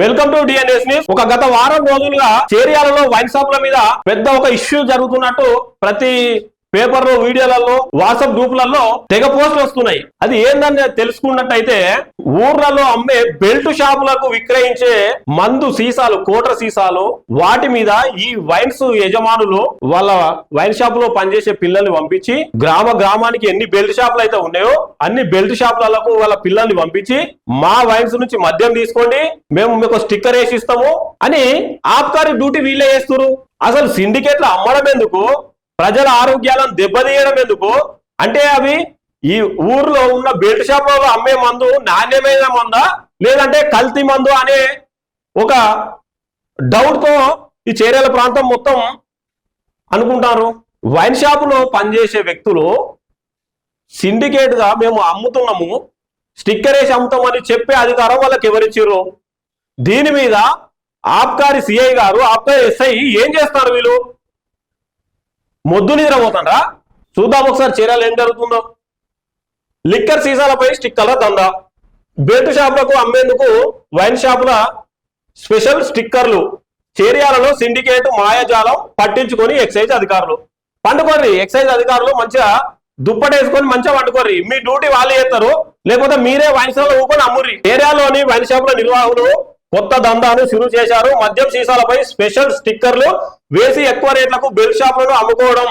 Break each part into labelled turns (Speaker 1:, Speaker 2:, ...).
Speaker 1: Welcome to DNS news. గత వారం రోజులుగా చేరియాలలో వైన్ షాప్ల మీద పెద్ద ఒక ఇష్యూ జరుగుతున్నట్టు ప్రతి పేపర్లు, వీడియోలలో, వాట్సాప్ గ్రూపులలో తెగ పోస్టులు వస్తున్నాయి. అది ఏందని తెలుసుకున్నట్టయితే ఊర్లలో అమ్మే బెల్ట్ షాపులకు విక్రయించే మందు సీసాలు, కోట్ర సీసాలు, వాటి మీద ఈ వైన్స్ యజమానులు వాళ్ళ వైన్ షాప్ లో పనిచేసే పిల్లల్ని పంపించి గ్రామానికి ఎన్ని బెల్ట్ షాపులు అయితే ఉన్నాయో అన్ని బెల్ట్ షాపులకు వాళ్ళ పిల్లల్ని పంపించి మా వైన్స్ నుంచి మద్యం తీసుకోండి, మేము మీకు స్టిక్కర్ వేసి ఇస్తాము అని ఆబ్కారీ డ్యూటీ వీళ్ళే చేస్తున్నారు. అసలు సిండికేట్లు అమ్మడం ఎందుకు, ప్రజల ఆరోగ్యాలను దెబ్బతీయడం ఎందుకు అంటే అవి ఈ ఊర్లో ఉన్న బెల్ట్ షాపులలో అమ్మే మందు నాణ్యమైన మందా లేదంటే కల్తీ మందు అనే ఒక డౌట్ తో ఈ చేరేల ప్రాంతం మొత్తం అనుకుంటారు. వైన్ షాపులో పనిచేసే వ్యక్తులు సిండికేట్ గా మేము అమ్ముతున్నాము, స్టిక్కర్ వేసి అమ్ముతామని చెప్పే అధికారం వాళ్ళకి ఎవరిచ్చారు? దీని మీద ఆబ్కారీ సిఐ గారు, ఆబ్కారీ ఎస్ఐ ఏం చేస్తారు? వీళ్ళు మొద్దు నిద్రపోతారా? చూద్దాం ఒకసారి చర్యలు ఏం జరుగుతుందో. లిక్కర్ సీసాలపై స్టిక్కర్ల దందా. బెల్ట్ షాపులకు అమ్మేందుకు వైన్ షాపుల స్పెషల్ స్టిక్కర్లు. చేరియాలలో సిండికేట్ మాయాజాలం పట్టించుకొని ఎక్సైజ్ అధికారులు. పండుకోర్రి ఎక్సైజ్ అధికారులు మంచిగా దుప్పటేసుకొని మంచిగా పండుకోర్రి. మీ డ్యూటీ వాళ్ళు చేస్తారు, లేకపోతే మీరే వైన్ షాపులో ఊకొని అమ్ముర్రి. ఏరియాలోని వైన్ షాపుల నిర్వాహకులు కొత్త దందాను శురు చేశారు. మద్యం సీసాలపై స్పెషల్ స్టిక్కర్లు వేసి ఎక్కువ రేట్లకు బెల్ట్ షాపులను అమ్ముకోవడం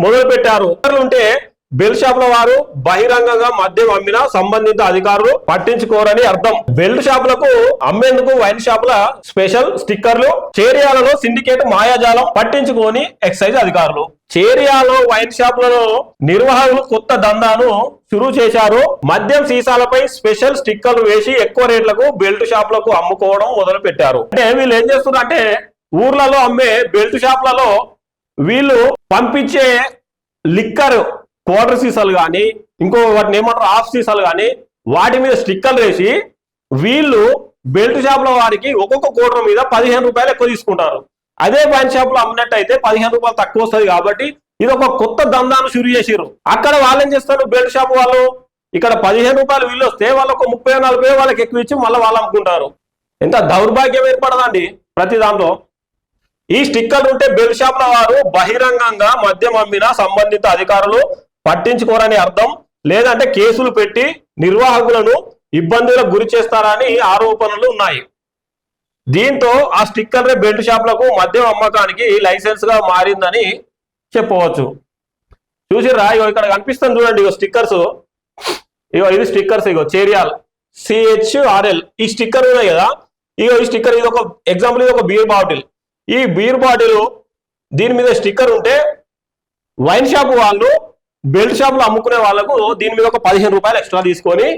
Speaker 1: మొదలు పెట్టారు. ఉంటే బెల్ట్ షాపుల వారు బహిరంగంగా మద్యం అమ్మినా సంబంధిత అధికారులు పట్టించుకోరని అర్థం. బెల్ట్ షాపులకు అమ్మేందుకు వైన్ షాపుల స్పెషల్ స్టిక్కర్లు. చేరియాలలో సిండికేట్ మాయాజాలం పట్టించుకొని ఎక్సైజ్ అధికారులు. చేరియాలో వైన్ షాపులలో నిర్వాహకులు కొత్త దందాను శురు చేశారు. మద్యం సీసాలపై స్పెషల్ స్టిక్కర్లు వేసి ఎక్కువ రేట్లకు బెల్ట్ షాపులకు అమ్ముకోవడం మొదలు పెట్టారు. అంటే వీళ్ళు ఏం చేస్తున్నారు అంటే ఊర్లలో అమ్మే బెల్ట్ షాపులలో వీళ్ళు పంపించే లిక్కర్ క్వార్టర్ సీసాలు కానీ ఇంకో వాటిని ఏమంటారు హాఫ్ సీసాలు కానీ వాటి మీద స్టిక్కర్లు వేసి వీళ్ళు బెల్ట్ షాపుల వారికి ఒక్కొక్క క్వార్టర్ మీద 15 రూపాయలు ఎక్కువ తీసుకుంటారు. అదే వైన్ షాపులో అమ్మినట్టయితే 15 రూపాయలు తక్కువ వస్తుంది. కాబట్టి ఇది ఒక కొత్త దందాను శురు చేసిర్రు. అక్కడ వాళ్ళు ఏం చేస్తారు, బెల్ట్ షాప్ వాళ్ళు ఇక్కడ 15 రూపాయలు వీళ్ళు వస్తే వాళ్ళకు 30-40 వాళ్ళకి ఎక్కువ ఇచ్చి మళ్ళీ వాళ్ళు అమ్ముకుంటారు. ఎంత దౌర్భాగ్యం ఏర్పడదండి ప్రతి దాంట్లో. ఈ స్టిక్కర్లు ఉంటే బెల్ట్ షాపుల వారు బహిరంగంగా మద్యం అమ్మినా సంబంధిత అధికారులు పట్టించుకోరని అర్థం. లేదంటే కేసులు పెట్టి నిర్వాహకులను ఇబ్బందులకు గురి చేస్తారని ఆరోపణలు ఉన్నాయి. దీంతో ఆ స్టిక్కర్ బెల్ట్ షాపులకు మద్యం అమ్మకానికి లైసెన్స్ గా మారిందని చెప్పవచ్చు. చూసిర్రా, ఇగో ఇక్కడ కనిపిస్తుంది చూడండి, ఇగో స్టిక్కర్స్, ఇగో ఇది స్టిక్కర్స్, ఇగో చేరియాల్ CHRL ఈ స్టిక్కర్ ఉన్నాయి కదా. ఇగో ఈ స్టిక్కర్, ఇది ఒక ఎగ్జాంపుల్, ఇది ఒక బీర్ బాటిల్. ఈ బీర్ బాటిల్ దీని మీద స్టిక్కర్ ఉంటే వైన్ షాప్ వాళ్ళు బెల్ట్ షాపులు అమ్ముకునే వాళ్ళకు దీని మీద ఒక 15 రూపాయలు ఎక్స్ట్రా తీసుకొని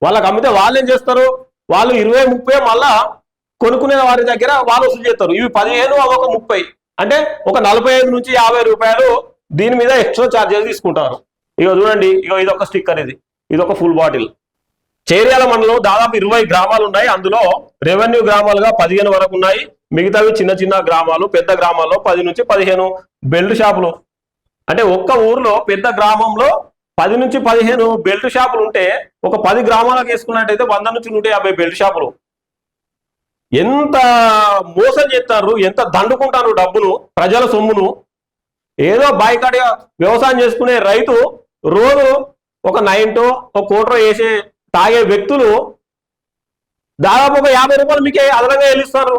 Speaker 1: వాళ్ళకి అమ్మితే వాళ్ళు ఏం చేస్తారు, వాళ్ళు 20-30 మళ్ళా కొనుక్కునే వారి దగ్గర వాళ్ళు వసూలు చేస్తారు. ఇవి 15 ఒక 30 అంటే ఒక 45 నుంచి 50 రూపాయలు దీని మీద ఎక్స్ట్రా ఛార్జెస్ తీసుకుంటారు. ఇగో చూడండి, ఇగో ఇది ఒక స్టిక్కర్, ఇది ఒక ఫుల్ బాటిల్. చేరియాల మండలం దాదాపు 20 గ్రామాలు ఉన్నాయి. అందులో రెవెన్యూ గ్రామాలుగా 15 వరకు ఉన్నాయి. మిగతావి చిన్న చిన్న గ్రామాలు, పెద్ద గ్రామాల్లో 10 నుంచి 15 బెల్ట్ షాపులు. అంటే ఒక్క ఊర్లో పెద్ద గ్రామంలో 10 నుంచి 15 బెల్ట్ షాపులు ఉంటే ఒక 10 గ్రామాలకు వేసుకున్నట్టయితే 100 నుంచి 150 బెల్ట్ షాపులు. ఎంత మోసం చేస్తారు, ఎంత దండుకుంటారు డబ్బును, ప్రజల సొమ్మును. ఏదో బాయికాడిగా వ్యవసాయం చేసుకునే రైతు రోజు ఒక 9 ఒక కోట్రో వేసే తాగే వ్యక్తులు దాదాపు ఒక 50 రూపాయలు మీకే అదనంగా చెల్లిస్తారు.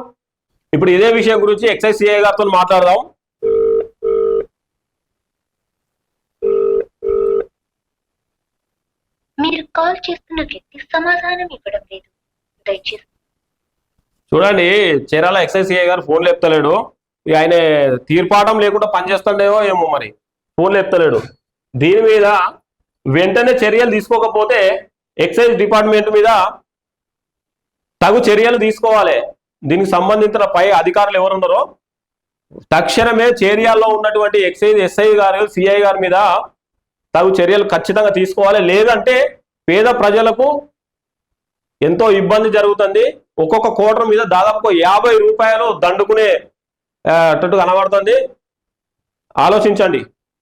Speaker 1: ఇప్పుడు ఇదే విషయం గురించి ఎక్సైజ్ సిఐ గారితో మాట్లాడదాం.
Speaker 2: మీరు కాల్ చేస్తున్న వ్యక్తి సమాధానం ఇవ్వడం లేదు, దయచేసి.
Speaker 1: చూడండి, చీరాల ఎక్సైజ్ సిఐ గారు ఫోన్ లేపుతలేడు. ఆయన తీర్పాటం లేకుండా పనిచేస్తుండేవో ఏమో, మరి ఫోన్ లేపుతలేడు. దీని మీద వెంటనే చర్యలు తీసుకోకపోతే ఎక్సైజ్ డిపార్ట్మెంట్ మీద తగు చర్యలు తీసుకోవాలి. దీనికి సంబంధించిన పై అధికారులు ఎవరున్నారో తక్షణమే చేరియాల్లో ఉన్నటువంటి ఎక్సైజ్ ఎస్ఐ గారు, సిఐ గారి మీద తగు చర్యలు ఖచ్చితంగా తీసుకోవాలి. లేదంటే పేద ప్రజలకు ఎంతో ఇబ్బంది జరుగుతుంది. ఒక్కొక్క క్వార్టర్ మీద దాదాపు 50 రూపాయలు దండుకునే అన్నట్టు కనబడుతుంది. ఆలోచించండి.